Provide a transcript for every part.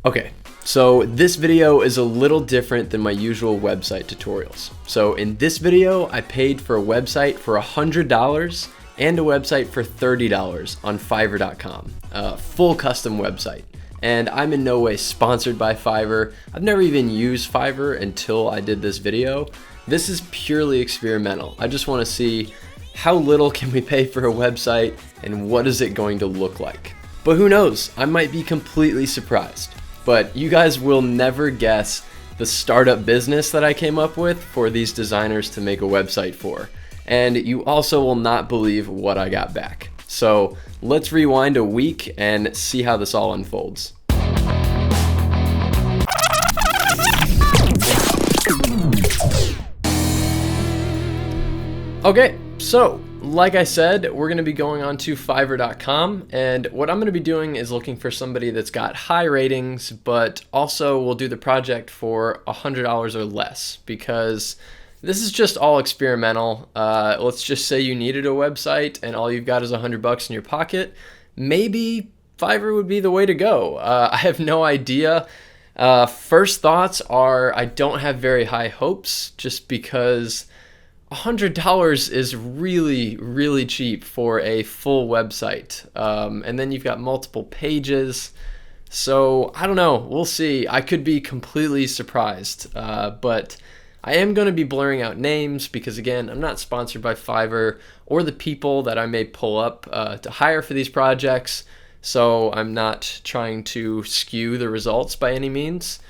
Okay, so this video is a little different than my usual website tutorials. So in this video, I paid for a website for $100 and a website for $30 on Fiverr.com, a full custom website. And I'm in no way sponsored by Fiverr. I've never even used Fiverr until I did this video. This is purely experimental. I just want to see how little can we pay for a website and what is it going to look like. But who knows, I might be completely surprised. But you guys will never guess the startup business that I came up with for these designers to make a website for. And you also will not believe what I got back. So let's rewind a week and see how this all unfolds. Okay, so like I said, we're going to be going on to Fiverr.com, and what I'm going to be doing is looking for somebody that's got high ratings, but also will do the project for $100 or less, because this is just all experimental. Let's just say you needed a website and all you've got is $100 in your pocket. Maybe Fiverr would be the way to go. I have no idea. First thoughts are I don't have very high hopes, just because $100 is really, really cheap for a full website. And then you've got multiple pages. So I don't know, we'll see. I could be completely surprised, but I am going to be blurring out names because, again, I'm not sponsored by Fiverr or the people that I may pull up to hire for these projects. So I'm not trying to skew the results by any means.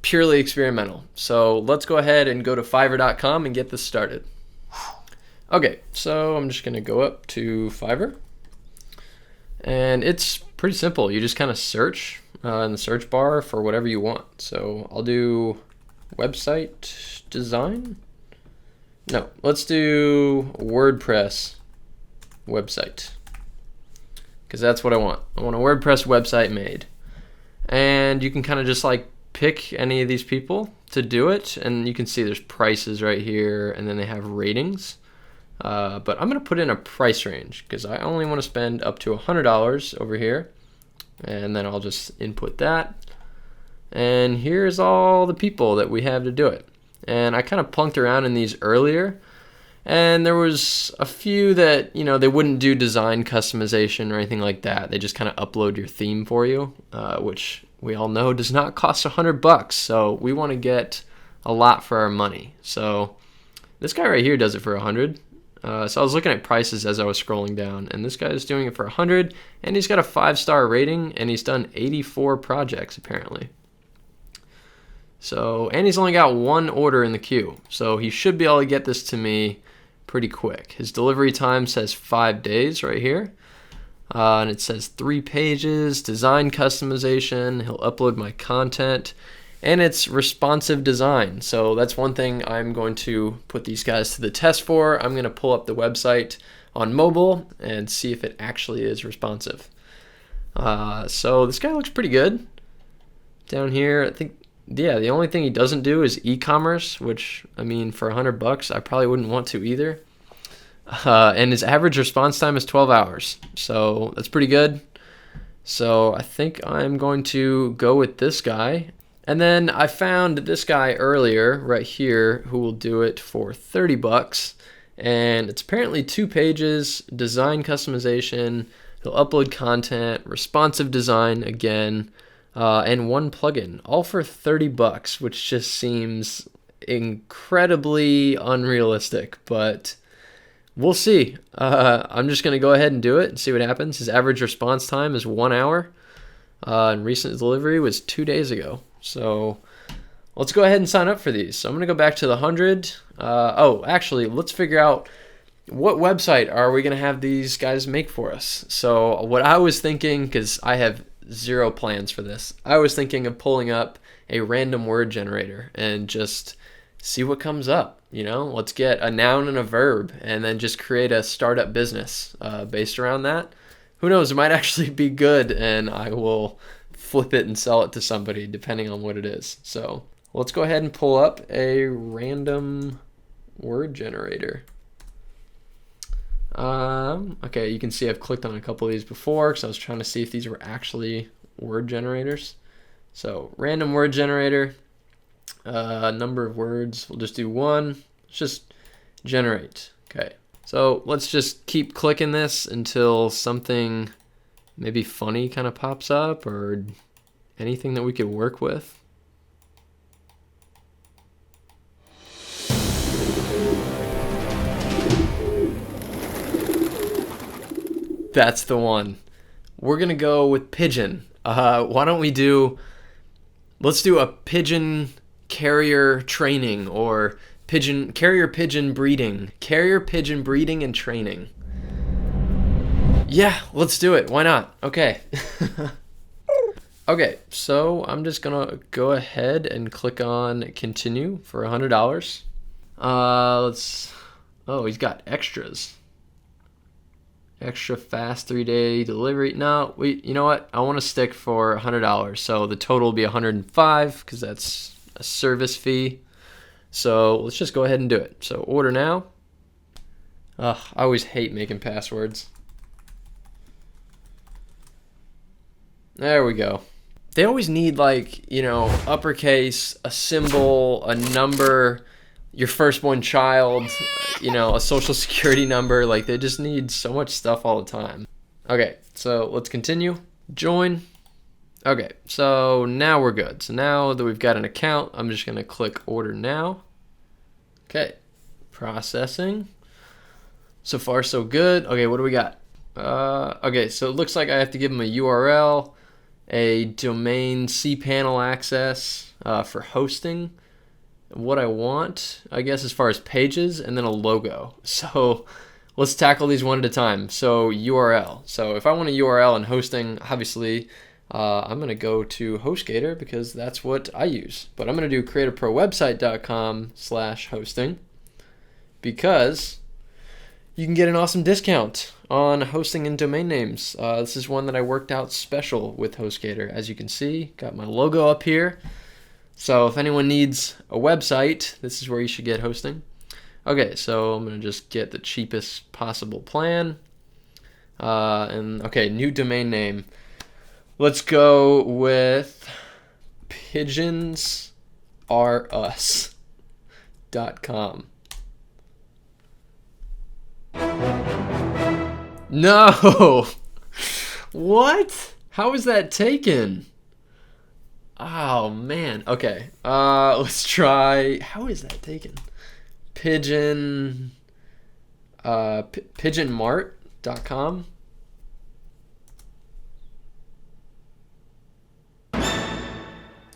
Purely experimental. So let's go ahead and go to Fiverr.com and get this started. Okay, so I'm just going to go up to Fiverr, and it's pretty simple. You just kind of search in the search bar for whatever you want. So I'll do website design. No, let's do WordPress website, because that's what I want. I want a WordPress website made. And you can kind of just like pick any of these people to do it, and you can see there's prices right here, and then they have ratings. But I'm going to put in a price range because I only want to spend up to $100 over here. And then I'll just input that. And here's all the people that we have to do it. And I kind of plunked around in these earlier. And there was a few that, you know, they wouldn't do design customization or anything like that. They just kind of upload your theme for you, which we all know does not cost $100. So we want to get a lot for our money. So this guy right here does it for $100. So I was looking at prices as I was scrolling down, and this guy is doing it for $100, and he's got a 5-star rating, and he's done 84 projects apparently. So, and he's only got one order in the queue, so he should be able to get this to me pretty quick. His delivery time says 5 days right here, and it says 3 pages, design customization. He'll upload my content. And it's responsive design. So that's one thing I'm going to put these guys to the test for. I'm going to pull up the website on mobile and see if it actually is responsive. So this guy looks pretty good. Down here, I think, yeah, the only thing he doesn't do is e-commerce, which, I mean, for $100, I probably wouldn't want to either. And his average response time is 12 hours. So that's pretty good. So I think I'm going to go with this guy. And then I found this guy earlier right here who will do it for $30, and it's apparently 2 pages, design customization, he'll upload content, responsive design again, and 1 plugin, all for $30, which just seems incredibly unrealistic, but we'll see. I'm just going to go ahead and do it and see what happens. His average response time is 1 hour, and recent delivery was 2 days ago. So let's go ahead and sign up for these. So I'm going to go back to the 100. Actually, let's figure out what website are we going to have these guys make for us. So what I was thinking, because I have 0 plans for this, I was thinking of pulling up a random word generator and just see what comes up. You know, let's get a noun and a verb and then just create a startup business based around that. Who knows, it might actually be good, and I will flip it and sell it to somebody depending on what it is. So let's go ahead and pull up a random word generator. Okay, you can see I've clicked on a couple of these before because I was trying to see if these were actually word generators. So random word generator, number of words, we'll just do 1. Let's just generate. Okay, so let's just keep clicking this until something maybe funny kind of pops up or anything that we could work with. That's the one. We're gonna go with pigeon. Why don't we let's do a pigeon carrier training, or carrier pigeon breeding and training. Yeah, let's do it. Why not? Okay. Okay, so I'm just gonna go ahead and click on continue for $100. Oh, he's got extras. Extra fast 3-day delivery. No, you know what? I want to stick for $100. So the total will be $105 because that's a service fee. So let's just go ahead and do it. So order now. I always hate making passwords. There we go. They always need, like, uppercase, a symbol, a number, your firstborn child, a social security number. Like, they just need so much stuff all the time. Okay, so let's continue. Join. Okay, so now we're good. So now that we've got an account, I'm just gonna click order now. Okay, processing. So far so good. Okay, what do we got? Okay, so it looks like I have to give them a URL, a domain cPanel access for hosting, what I want, I guess, as far as pages, and then a logo. So let's tackle these one at a time. So URL. So if I want a URL and hosting, obviously I'm going to go to HostGator because that's what I use. But I'm going to do creativeprowebsite.com/hosting because you can get an awesome discount on hosting and domain names. This is one that I worked out special with HostGator. As you can see, got my logo up here. So if anyone needs a website, this is where you should get hosting. Okay, so I'm going to just get the cheapest possible plan. And okay, new domain name. Let's go with pigeonsareus.com. No! What? How is that taken? Oh man. Okay. Let's try. How is that taken? Pigeonmart.com.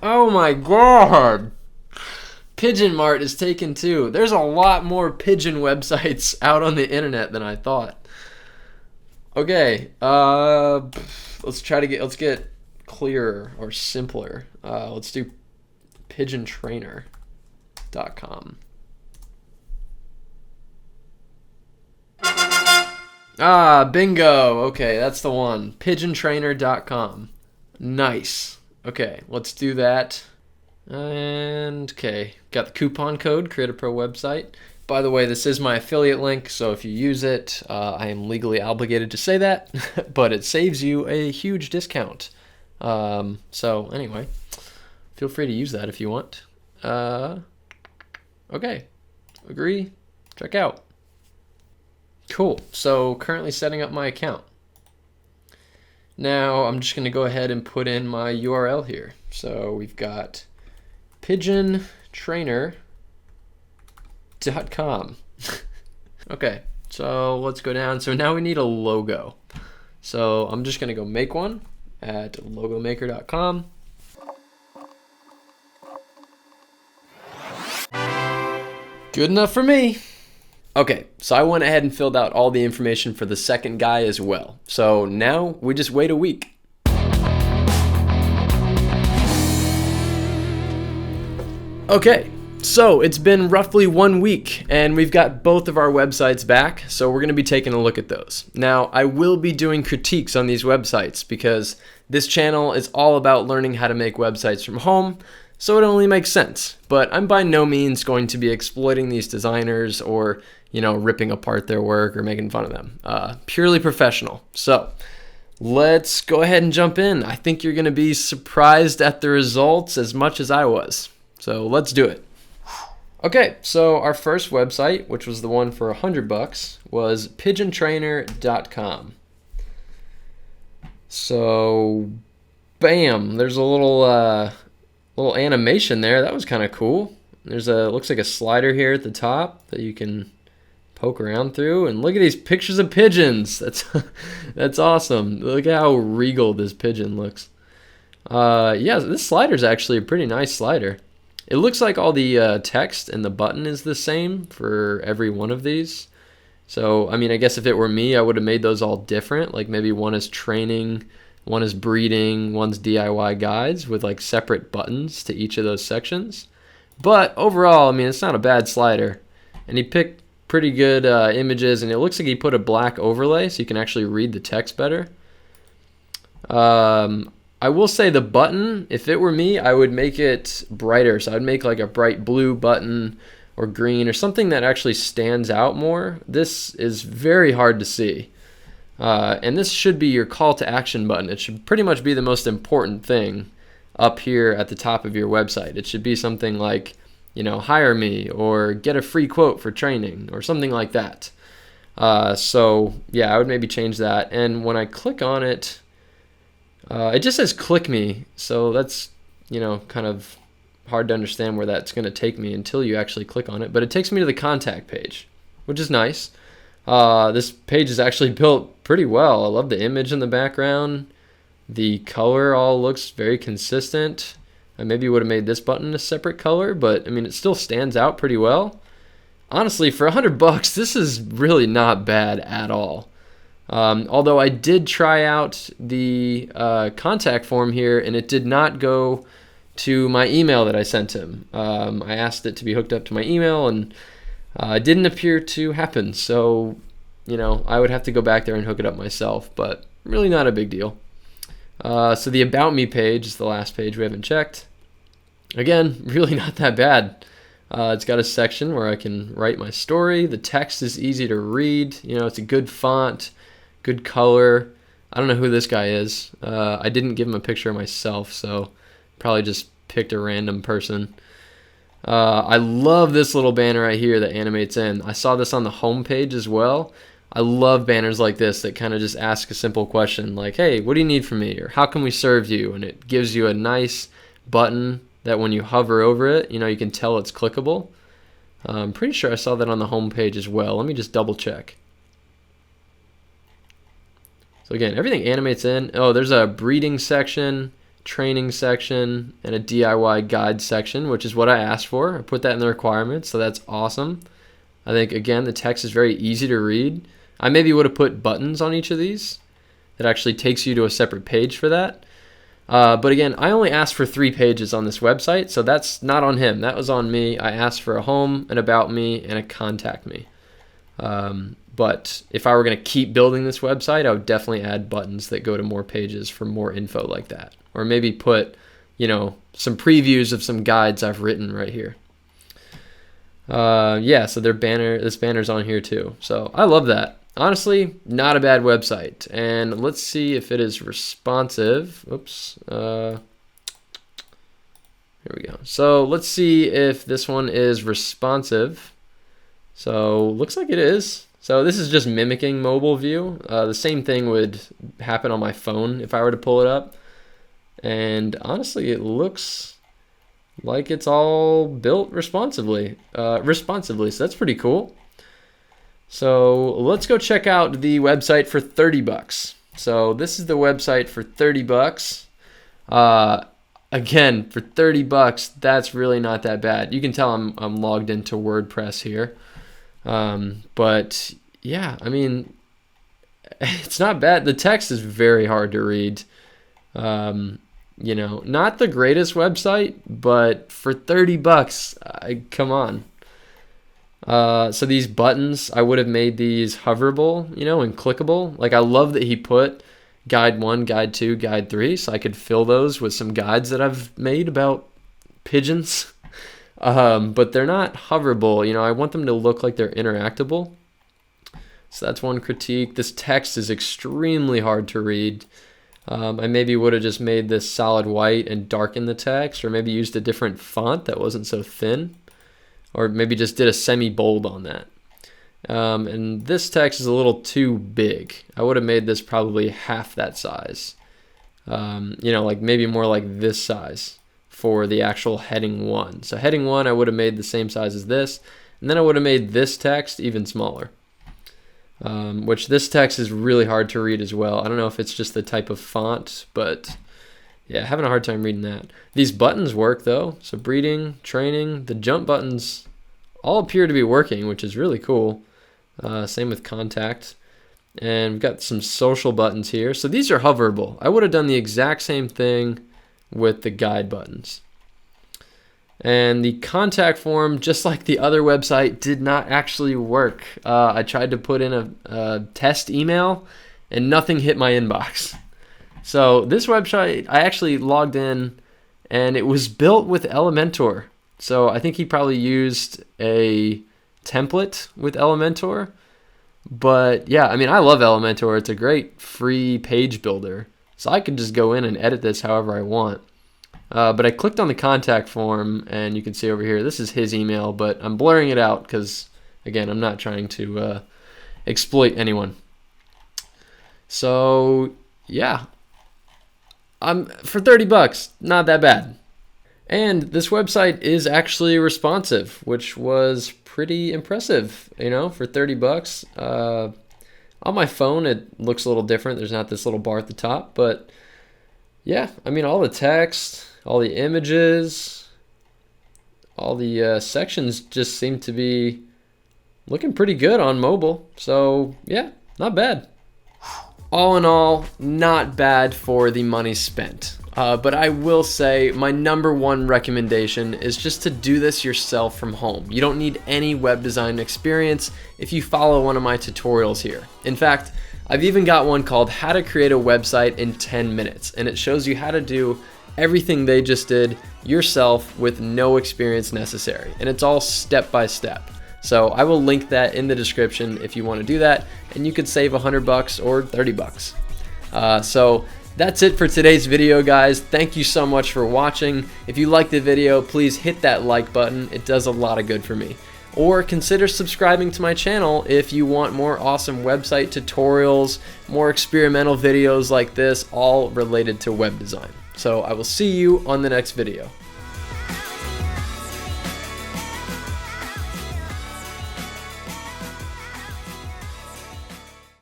Oh my god. Pigeon Mart is taken too. There's a lot more pigeon websites out on the internet than I thought. Okay, let's get clearer or simpler. Let's do pigeontrainer.com. Bingo. Okay, that's the one. Pigeontrainer.com. Nice. Okay, let's do that. And okay, got the coupon code, Creative Pro website. By the way, this is my affiliate link, so if you use it, I am legally obligated to say that, but it saves you a huge discount. So anyway, feel free to use that if you want. Okay, agree, check out. Cool, so currently setting up my account. Now I'm just going to go ahead and put in my URL here. So we've got pigeontrainer.com. Okay, so let's go down. So now we need a logo. So I'm just going to go make one at logomaker.com. Good enough for me. Okay, so I went ahead and filled out all the information for the second guy as well. So now we just wait a week. Okay, so it's been roughly 1 week and we've got both of our websites back, so we're going to be taking a look at those. Now, I will be doing critiques on these websites because this channel is all about learning how to make websites from home, so it only makes sense. But I'm by no means going to be exploiting these designers or, ripping apart their work or making fun of them. Purely professional. So let's go ahead and jump in. I think you're going to be surprised at the results as much as I was. So let's do it. Okay, so our first website, which was the one for $100, was pigeontrainer.com. So, bam, there's a little animation there. That was kind of cool. Looks like a slider here at the top that you can poke around through, and look at these pictures of pigeons. That's awesome. Look at how regal this pigeon looks. Yeah, this slider is actually a pretty nice slider. It looks like all the text and the button is the same for every one of these. So, I mean, I guess if it were me, I would have made those all different. Like maybe one is training, one is breeding, one's DIY guides with like separate buttons to each of those sections. But overall, I mean, it's not a bad slider. And he picked pretty good images, and it looks like he put a black overlay so you can actually read the text better. I will say the button, if it were me, I would make it brighter. So I'd make like a bright blue button or green or something that actually stands out more. This is very hard to see. And this should be your call to action button. It should pretty much be the most important thing up here at the top of your website. It should be something like, hire me or get a free quote for training or something like that. So yeah, I would maybe change that. And when I click on it, it just says click me. So that's, kind of hard to understand where that's going to take me until you actually click on it. But it takes me to the contact page, which is nice. This page is actually built pretty well. I love the image in the background. The color all looks very consistent. I maybe would have made this button a separate color, but I mean, it still stands out pretty well. Honestly, for $100, this is really not bad at all. Although I did try out the contact form here, and it did not go to my email that I sent him. I asked it to be hooked up to my email, and it didn't appear to happen. So, I would have to go back there and hook it up myself, but really not a big deal. So the About Me page is the last page we haven't checked. Again, really not that bad. It's got a section where I can write my story. The text is easy to read. It's a good font, good color. I don't know who this guy is. I didn't give him a picture of myself, so probably just picked a random person. I love this little banner right here that animates in. I saw this on the home page as well. I love banners like this that kind of just ask a simple question like, hey, what do you need from me? Or how can we serve you? And it gives you a nice button that when you hover over it, you can tell it's clickable. I'm pretty sure I saw that on the home page as well. Let me just double check. So again, everything animates in. Oh, there's a breeding section, training section, and a DIY guide section, which is what I asked for. I put that in the requirements, so that's awesome. I think, again, the text is very easy to read. I maybe would have put buttons on each of these. It actually takes you to a separate page for that. But again, I only asked for 3 pages on this website, so that's not on him. That was on me. I asked for a home, an about me, and a contact me. But if I were going to keep building this website, I would definitely add buttons that go to more pages for more info like that. Or maybe put, some previews of some guides I've written right here. Yeah, so this banner's on here too. So I love that. Honestly, not a bad website. And let's see if it is responsive. Oops. Here we go. So let's see if this one is responsive. So looks like it is. So this is just mimicking mobile view. The same thing would happen on my phone if I were to pull it up. And honestly, it looks like it's all built responsively. So that's pretty cool. So let's go check out the website for $30. So this is the website for $30. Again, for $30, that's really not that bad. You can tell I'm logged into WordPress here. But yeah, I mean, it's not bad. The text is very hard to read. Not the greatest website, but for $30, come on. So these buttons, I would have made these hoverable, and clickable. Like I love that he put guide 1, guide 2, guide 3, so I could fill those with some guides that I've made about pigeons. But they're not hoverable. I want them to look like they're interactable. So that's one critique. This text is extremely hard to read. I maybe would have just made this solid white and darkened the text, or maybe used a different font that wasn't so thin, or maybe just did a semi-bold on that. And this text is a little too big. I would have made this probably half that size. You know, like maybe more like this size for the actual heading 1. So heading 1 I would have made the same size as this, and then I would have made this text even smaller. Which this text is really hard to read as well. I don't know if it's just the type of font, but yeah, having a hard time reading that. These buttons work though. So breeding, training, the jump buttons all appear to be working, which is really cool. Same with contact. And we've got some social buttons here. So these are hoverable. I would have done the exact same thing with the guide buttons. And the contact form, just like the other website, did not actually work. I tried to put in a test email and nothing hit my inbox. So this website, I actually logged in and it was built with Elementor. So I think he probably used a template with Elementor. But yeah, I mean, I love Elementor. It's a great free page builder. So I can just go in and edit this however I want. But I clicked on the contact form, and you can see over here, this is his email, but I'm blurring it out because, again, I'm not trying to exploit anyone. So yeah, for 30 bucks, not that bad. And this website is actually responsive, which was pretty impressive, you know, for 30 bucks. On my phone, it looks a little different. There's not this little bar at the top, but yeah, I mean, all the text, all the images, all the sections just seem to be looking pretty good on mobile. So yeah, not bad. All in all, not bad for the money spent. But I will say my #1 recommendation is just to do this yourself from home. You don't need any web design experience if you follow one of my tutorials here. In fact, I've even got one called How to Create a Website in 10 Minutes, and it shows you how to do everything they just did yourself with no experience necessary, and it's all step by step. So I will link that in the description if you want to do that, and you could save 100 bucks or 30 bucks. So that's it for today's video, guys. Thank you so much for watching. If you liked the video, please hit that like button. It does a lot of good for me. Or consider subscribing to my channel if you want more awesome website tutorials, more experimental videos like this, all related to web design. So I will see you on the next video.